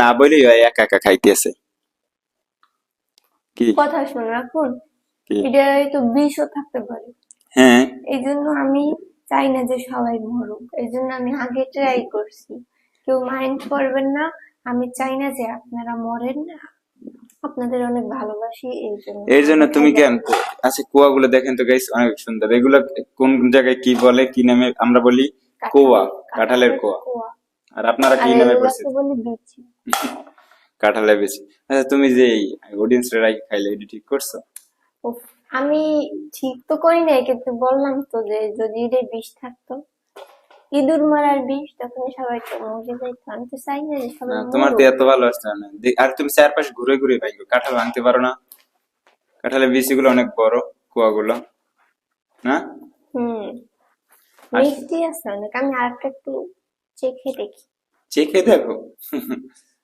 না বলি একা একা খাইতেছে কি কথা শোনো এখন, কি এটাই তো বিষও থাকতে পারে। হ্যাঁ এই জন্য আমি চাই না যে সবাই মরুক, এই জন্য আমি আগে ট্রাই করছি। কেউ মাইন্ড করবেন না, আমি চাই না যে আপনারা মরেন না, আপনাদের অনেক ভালোবাসি এই জন্য এর জন্য আমি তুমি খাইতে কেন পারি। আচ্ছা কুয়াগুলো দেখেন তো গাইস অনেক সুন্দর এগুলো কোন কোন জায়গায় কি বলে কি নামে আমরা বলি কোয়া কাঁঠালের কাঁঠালের কাঁঠালের কোয়া কোয়া। আর আপনারা আর কি নামে এগুলাকে পরিচিত বলি বিচি। কাঁঠালের বেশি আচ্ছা তুমি যে অডিয়েন্স রাই খাইলে এটা ঠিক করছো উফ, আমি ঠিক তো করি নাই, কিন্তু বললাম তো যে যদি এটা বিষ থাকতো, ইঁদুর মারার বিষ, তখন সবাই তো মরে যাইতো। আমি তো চাই না যে না সবাই তোমার তো মরুক। এত ভালো আসছে না আর তুমি চারপাশে ঘুরে ঘুরে ভাই কাঁঠাল ভাঙতে পারো না কাঁঠালের বিচিগুলো অনেক বড় কুয়াগুলো না হুম, আর মিষ্টি আছে অনেক। আমি আরেকটা একটু চেখে দেখি। চেখে দেখো